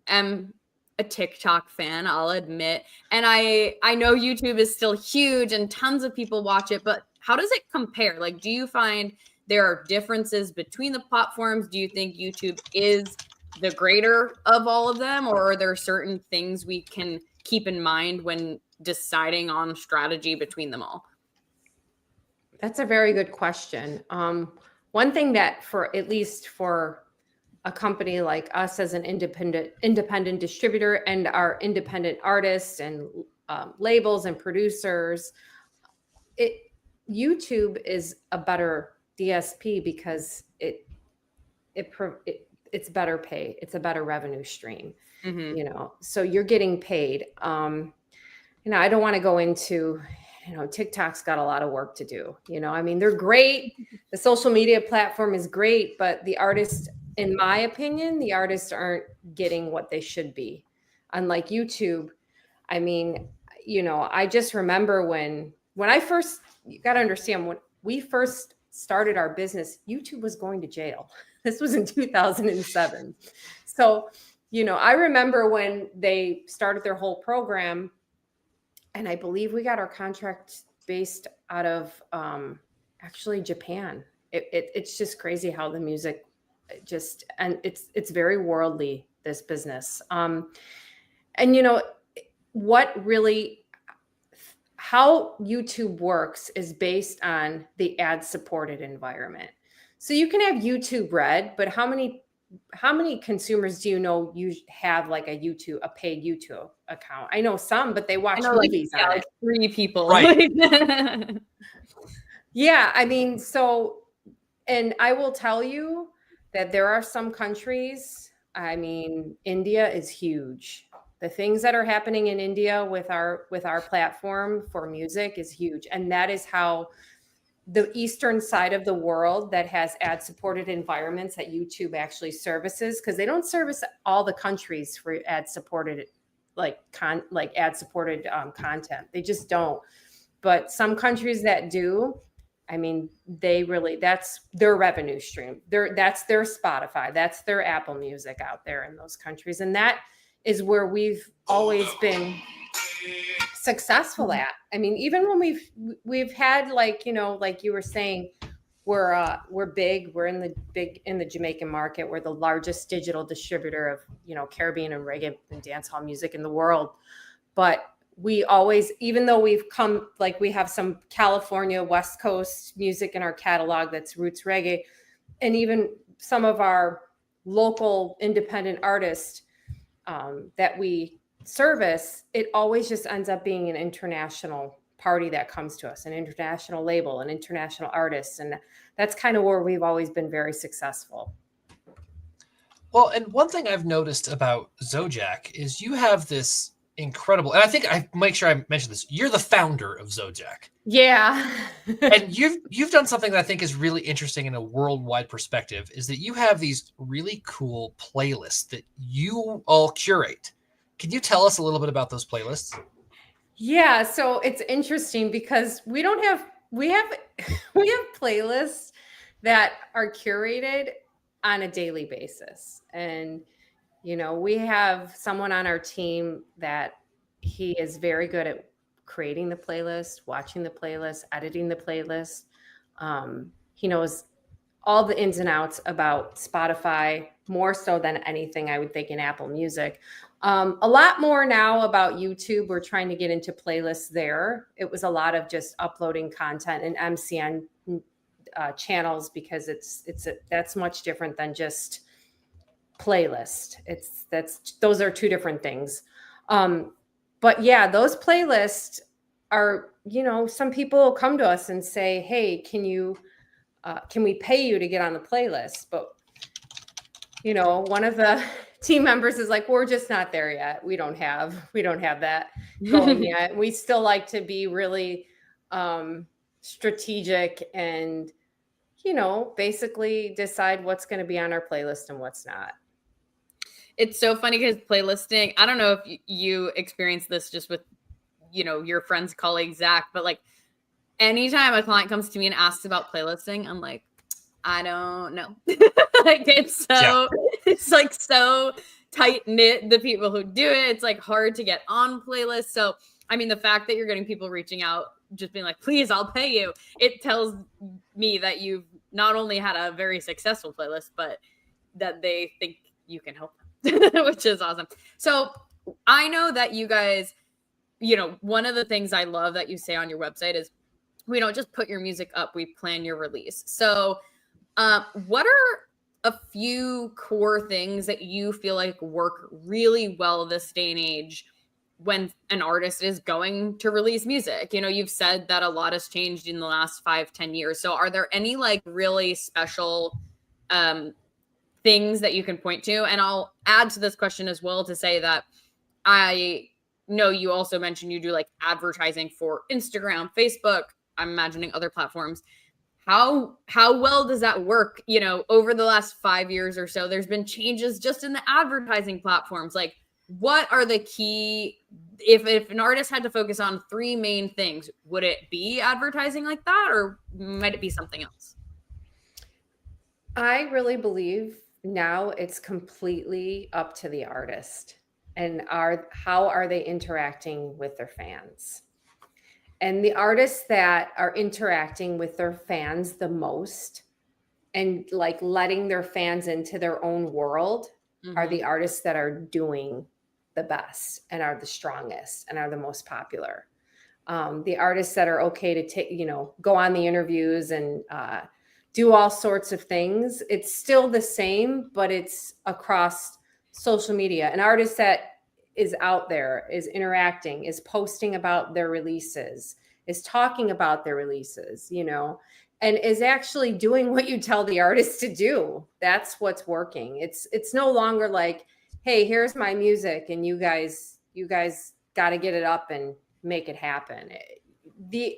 [SPEAKER 2] am a TikTok fan, I'll admit. And I know YouTube is still huge and tons of people watch it, but how does it compare? Like, do you find there are differences between the platforms? Do you think YouTube is the greater of all of them? Or are there certain things we can keep in mind when deciding on strategy between them all?
[SPEAKER 5] That's a very good question. One thing that at least for a company like us as an independent distributor and our independent artists and labels and producers, YouTube is a better DSP because it's better pay. It's a better revenue stream, you know, so you're getting paid. You know, I don't want to go into, you know, TikTok's got a lot of work to do. You know, I mean, they're great. The social media platform is great, but the artists, in my opinion, the artists aren't getting what they should be. Unlike YouTube, I mean, you know, I just remember when I first, you got to understand, when we first started our business, YouTube was going to jail. This was in 2007. So, you know, I remember when they started their whole program, and I believe we got our contract based out of actually Japan. It's just crazy how the music and it's very worldly, this business. And you know, how YouTube works is based on the ad supported environment. So you can have YouTube Red, but how many consumers do you know you have like a paid YouTube account? I know some, but they watch movies on it.
[SPEAKER 2] Like 3 people.
[SPEAKER 1] Right.
[SPEAKER 5] Yeah. I mean, so, and I will tell you that there are some countries, I mean, India is huge. The things that are happening in India with our platform for music is huge. And that is how the eastern side of the world that has ad-supported environments that YouTube actually services, because they don't service all the countries for ad-supported ad-supported content. They just don't. But some countries that do, I mean, that's their revenue stream. That's their Spotify. That's their Apple Music out there in those countries. And that is where we've always been successful at. I mean, even when we've had, like, you know, like you were saying, we're big. We're in the Jamaican market. We're the largest digital distributor of, you know, Caribbean and reggae and dancehall music in the world. But we always, even though we've come, like, we have some California West Coast music in our catalog that's roots reggae, and even some of our local independent artists that we service, it always just ends up being an international party that comes to us, an international label, an international artist. And that's kind of where we've always been very successful.
[SPEAKER 1] Well, and one thing I've noticed about Zojak is you have this incredible. And I think I make sure I mentioned this. You're the founder of Zodiac.
[SPEAKER 5] Yeah.
[SPEAKER 1] And you've done something that I think is really interesting in a worldwide perspective, is that you have these really cool playlists that you all curate. Can you tell us a little bit about those playlists?
[SPEAKER 5] Yeah, so it's interesting because we have playlists that are curated on a daily basis. And we have someone on our team that he is very good at creating the playlist, watching the playlist, editing the playlist. He knows all the ins and outs about Spotify, more so than anything I would think in Apple Music. A lot more now about YouTube. We're trying to get into playlists there. It was a lot of just uploading content and MCN channels, because that's much different than just playlist. Those are two different things. But yeah, those playlists are, some people come to us and say, hey, can we pay you to get on the playlist? But, one of the team members is like, we're just not there yet. We don't have that going yet. We still like to be really strategic and, basically decide what's going to be on our playlist and what's not.
[SPEAKER 2] It's so funny because playlisting, I don't know if you experience this just with, your friend's colleague, Zach, but like anytime a client comes to me and asks about playlisting, I'm like, I don't know. Like it's like so tight knit, the people who do it. It's like hard to get on playlists. So, I mean, the fact that you're getting people reaching out, just being like, please, I'll pay you. It tells me that you've not only had a very successful playlist, but that they think you can help them, which is awesome. So I know that you guys, one of the things I love that you say on your website is we don't just put your music up, we plan your release. So what are a few core things that you feel like work really well this day and age when an artist is going to release music? You've said that a lot has changed in the last 5-10 years. So are there any like really special things that you can point to? And I'll add to this question as well to say that I know you also mentioned you do like advertising for Instagram, Facebook, I'm imagining other platforms. How well does that work? Over the last 5 years or so, there's been changes just in the advertising platforms. Like, what are the key, if an artist had to focus on 3 main things, would it be advertising like that, or might it be something else?
[SPEAKER 5] I really believe now it's completely up to the artist and how are they interacting with their fans. And the artists that are interacting with their fans the most and like letting their fans into their own world are the artists that are doing the best and are the strongest and are the most popular. The artists that are okay to take, go on the interviews and do all sorts of things. It's still the same, but it's across social media. An artist that is out there, is interacting, is posting about their releases, is talking about their releases, and is actually doing what you tell the artist to do. That's what's working. It's no longer like, hey, here's my music and you guys got to get it up and make it happen. The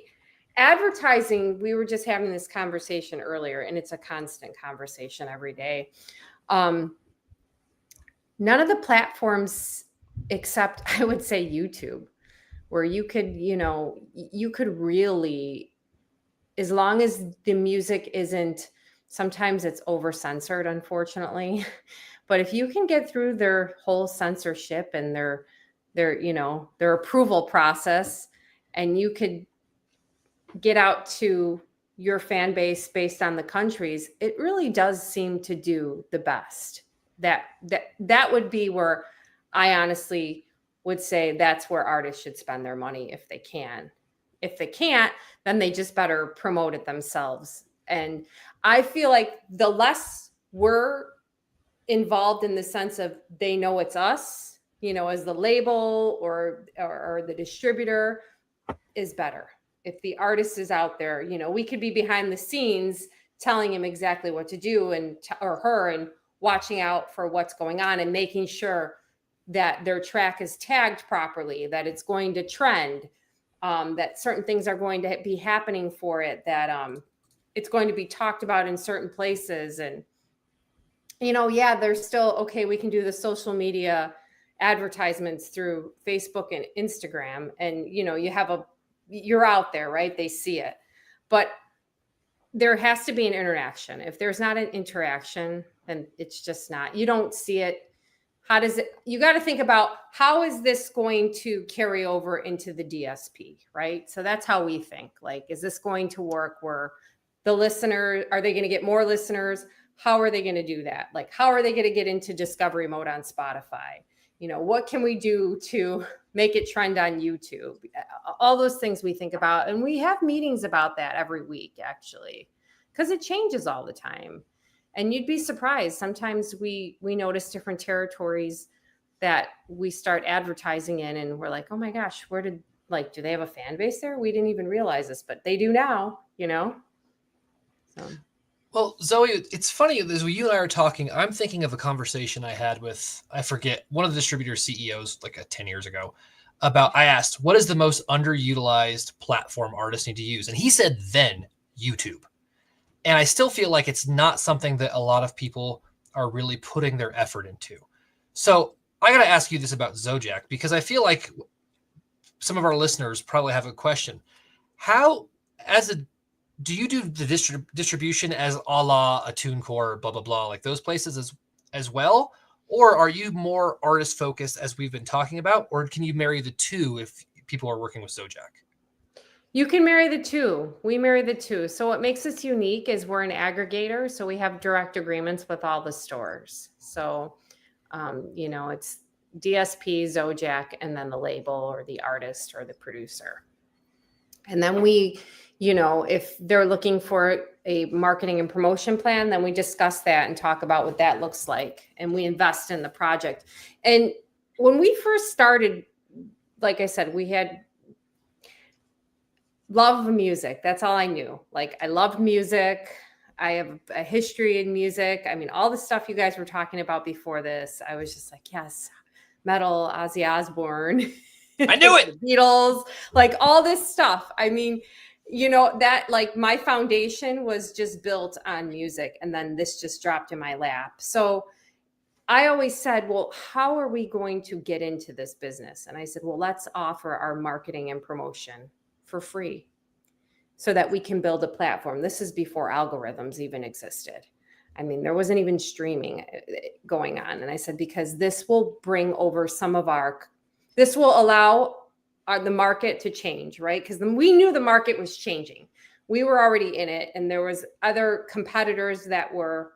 [SPEAKER 5] advertising, we were just having this conversation earlier, and it's a constant conversation every day. None of the platforms except I would say YouTube, where you could really, as long as the music isn't, sometimes it's over censored, unfortunately, but if you can get through their whole censorship and their approval process, and you could get out to your fan base based on the countries, it really does seem to do the best. That would be where I honestly would say that's where artists should spend their money if they can. If they can't, then they just better promote it themselves. And I feel like the less we're involved in the sense of they know it's us, as the label or the distributor, is better. If the artist is out there, we could be behind the scenes telling him exactly what to do or her, and watching out for what's going on and making sure that their track is tagged properly, that it's going to trend, that certain things are going to be happening for it, that it's going to be talked about in certain places. And, yeah, they're still, okay, we can do the social media advertisements through Facebook and Instagram. And, you're out there, right? They see it. But there has to be an interaction. If there's not an interaction, then it's just not, you don't see it. You got to think about, how is this going to carry over into the DSP, right? So that's how we think. Like, is this going to work where the listener, are they going to get more listeners? How are they going to do that? Like, how are they going to get into discovery mode on Spotify? What can we do to make it trend on YouTube? All those things we think about. And we have meetings about that every week, actually, because it changes all the time. And you'd be surprised. Sometimes we notice different territories that we start advertising in, and we're like, oh my gosh, do they have a fan base there? We didn't even realize this, but they do now, So.
[SPEAKER 1] Well, Zoe, it's funny, as you and I are talking, I'm thinking of a conversation I had with, I forget, one of the distributor CEOs like 10 years ago I asked, what is the most underutilized platform artists need to use? And he said, then YouTube. And I still feel like it's not something that a lot of people are really putting their effort into. So I got to ask you this about Zojak, because I feel like some of our listeners probably have a question. Do you do the distribution as a la a TuneCore, blah, blah, blah, like those places as well? Or are you more artist focused, as we've been talking about? Or can you marry the two if people are working with Zojak?
[SPEAKER 5] You can marry the two. We marry the two. So what makes us unique is we're an aggregator. So we have direct agreements with all the stores. So, it's DSP, Zojak, and then the label or the artist or the producer. And then we, if they're looking for a marketing and promotion plan, then we discuss that and talk about what that looks like. And we invest in the project. And when we first started, like I said, we had love of music. That's all I knew. Like, I loved music. I have a history in music. I mean, all the stuff you guys were talking about before this, I was just like, yes, metal, Ozzy Osbourne.
[SPEAKER 1] I knew it.
[SPEAKER 5] The Beatles, like all this stuff. I mean, that, like, my foundation was just built on music, and then this just dropped in my lap. So I always said, well, how are we going to get into this business? And I said, well, let's offer our marketing and promotion for free so that we can build a platform. This is before algorithms even existed. I mean, there wasn't even streaming going on. And I said, because this will bring over this will allow the market to change, right? Because we knew the market was changing. We were already in it, and there was other competitors that were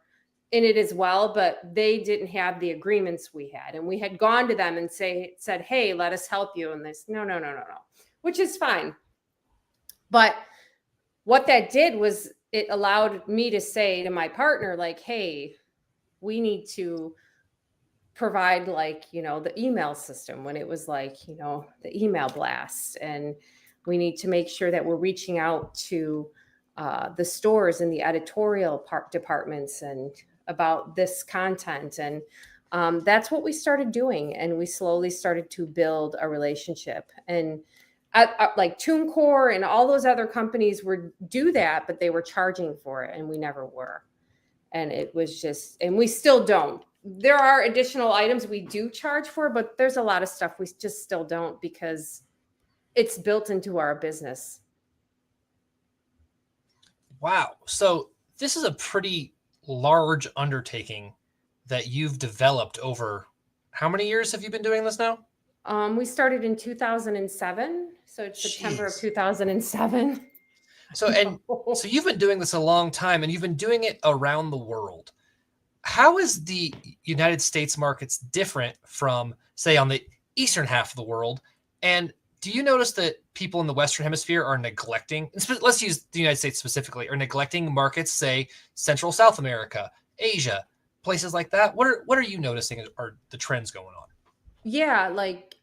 [SPEAKER 5] in it as well, but they didn't have the agreements we had. And we had gone to them and said, hey, let us help you. And they said, no, which is fine. But what that did was it allowed me to say to my partner, like, hey, we need to provide, like, the email system when it was like, the email blast. And we need to make sure that we're reaching out to the stores and the editorial departments and about this content. And that's what we started doing. And we slowly started to build a relationship. And like TuneCore and all those other companies do that, but they were charging for it, and we never were. And it was just, and we still don't. There are additional items we do charge for, but there's a lot of stuff we just still don't, because it's built into our business.
[SPEAKER 1] Wow. So this is a pretty large undertaking that you've developed over, how many years have you been doing this now?
[SPEAKER 5] We started in 2007. So it's September of 2007.
[SPEAKER 1] So you've been doing this a long time, and you've been doing it around the world. How is the United States markets different from, say, on the eastern half of the world? And do you notice that people in the Western hemisphere are neglecting, let's use the United States specifically, are neglecting markets, say, Central South America, Asia, places like that? What are you noticing are the trends going on?
[SPEAKER 5] Yeah, like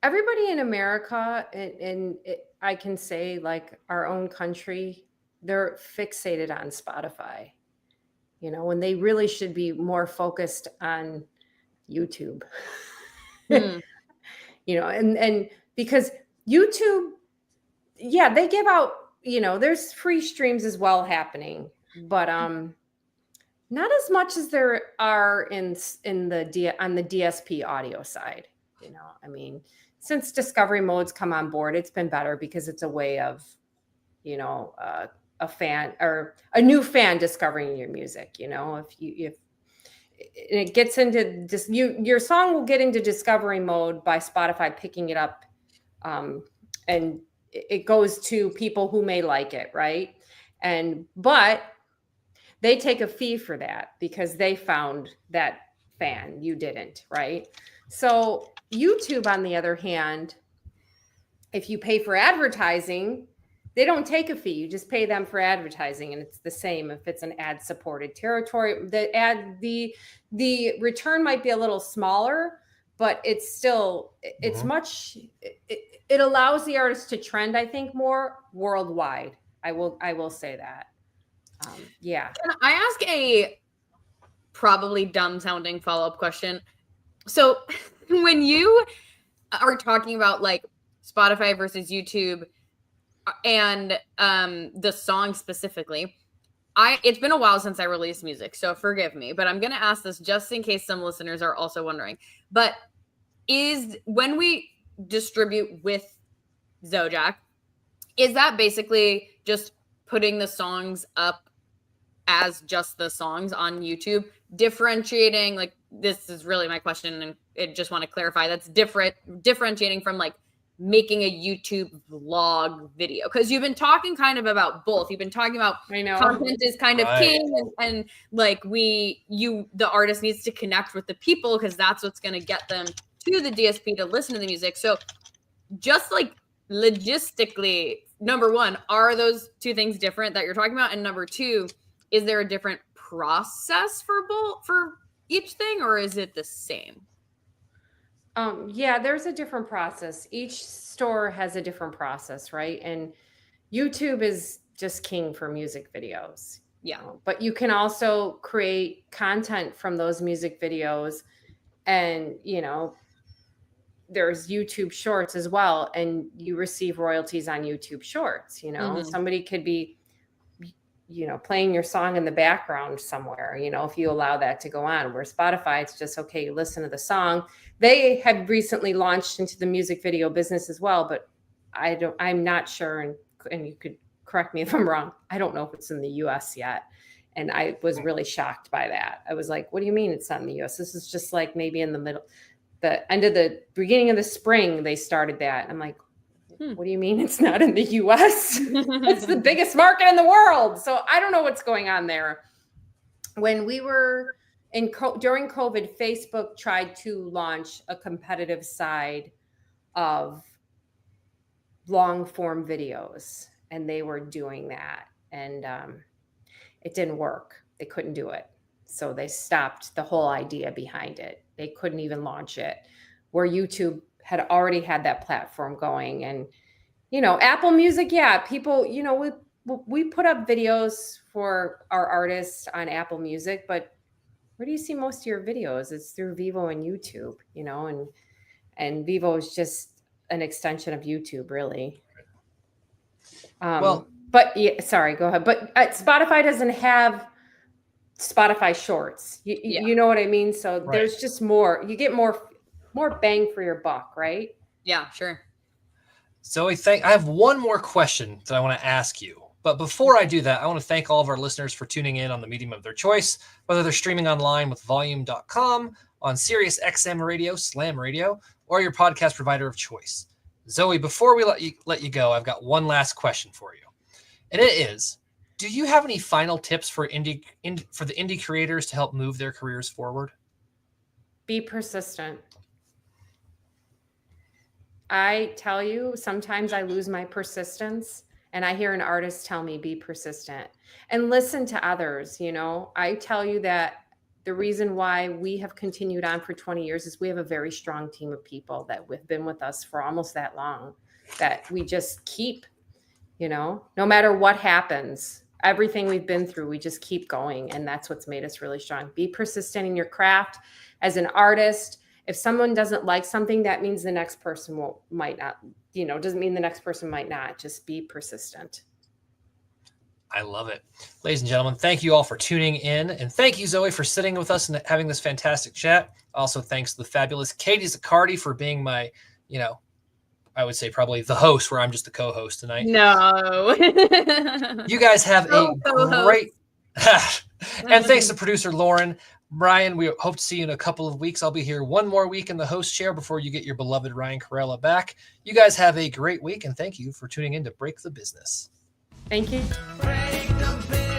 [SPEAKER 5] everybody in America, and I can say, like, our own country, they're fixated on Spotify, when they really should be more focused on YouTube. You know, and because YouTube, yeah, they give out, you know, there's free streams as well happening, but not as much as there are on the DSP audio side. You know, I mean, since discovery modes come on board, it's been better because it's a way of, you know, a fan or a new fan discovering your music. You know, if it gets into just your song will get into discovery mode by Spotify picking it up, and it goes to people who may like it, right? But they take a fee for that because they found that fan, you didn't, right? So YouTube, on the other hand, if you pay for advertising, they don't take a fee. You just pay them for advertising, and it's the same if it's an ad-supported territory. The return might be a little smaller, but it's still it's much. It allows the artist to trend, I think, more worldwide. I will say that. Yeah.
[SPEAKER 2] Can I ask a probably dumb sounding follow-up question? So when you are talking about like Spotify versus YouTube and the song specifically, it's been a while since I released music, so forgive me, but I'm going to ask this just in case some listeners are also wondering. But when we distribute with Zojak, is that basically just putting the songs up as just the songs on YouTube, differentiating, like, this is really my question, and I just want to clarify, that's differentiating from like making a YouTube vlog video? Because you've been talking kind of about both. You've been talking about content is kind of king, and like the artist needs to connect with the people because that's what's going to get them to the DSP to listen to the music. So just like logistically, number one, are those two things different that you're talking about? And number two, is there a different process for each thing, or is it the same?
[SPEAKER 5] Yeah, there's a different process. Each store has a different process, right? And YouTube is just king for music videos.
[SPEAKER 2] Yeah.
[SPEAKER 5] But you can also create content from those music videos, and, you know, there's YouTube Shorts as well, and you receive royalties on YouTube Shorts. You know, somebody could be, you know, playing your song in the background somewhere, you know, if you allow that to go on. Where Spotify, it's just, okay, you listen to the song. They have recently launched into the music video business as well, but I'm not sure, and you could correct me if I'm wrong, I don't know if it's in the US yet. And I was really shocked by that. I was like, what do you mean it's not in the US? This is just like maybe in the beginning of the spring, they started that. And I'm like, what do you mean it's not in the US? It's the biggest market in the world. So I don't know what's going on there. When we were during COVID, Facebook tried to launch a competitive side of long form videos, and they were doing that. And it didn't work. They couldn't do it. So they stopped the whole idea behind it. They couldn't even launch it, where YouTube had already had that platform going. And, you know, Apple Music, yeah, people, you know, we put up videos for our artists on Apple Music, but where do you see most of your videos? It's through Vivo and YouTube, you know, and Vivo is just an extension of YouTube, really. But yeah, sorry, go ahead. But Spotify doesn't have Spotify Shorts. You know what I mean? So there's just more, you get more bang for your buck, right?
[SPEAKER 2] Yeah, sure.
[SPEAKER 1] Zoe, I have one more question that I want to ask you. But before I do that, I want to thank all of our listeners for tuning in on the medium of their choice, whether they're streaming online with volume.com, on Sirius XM Radio, Slam Radio, or your podcast provider of choice. Zoe, before we let you go, I've got one last question for you. And it is, do you have any final tips for the indie creators to help move their careers forward?
[SPEAKER 5] Be persistent. I tell you, sometimes I lose my persistence, and I hear an artist tell me, be persistent and listen to others. You know, I tell you that the reason why we have continued on for 20 years is we have a very strong team of people that have been with us for almost that long, that we just keep, you know, no matter what happens, everything we've been through, we just keep going. And that's what's made us really strong. Be persistent in your craft. as an artist, if someone doesn't like something, that means the next person might not, doesn't mean the next person might not. Just be persistent.
[SPEAKER 1] I love it. Ladies and gentlemen, thank you all for tuning in. And thank you, Zoe, for sitting with us and having this fantastic chat. Also, thanks to the fabulous Katie Zaccardi for being my, I would say probably the host, where I'm just the co-host tonight.
[SPEAKER 2] No.
[SPEAKER 1] You guys have a great... And thanks to producer Lauren. Ryan, we hope to see you in a couple of weeks. I'll be here one more week in the host chair before you get your beloved Ryan Kairalla back. You guys have a great week, and thank you for tuning in to Break the Business.
[SPEAKER 5] Thank you.
[SPEAKER 6] Break the business.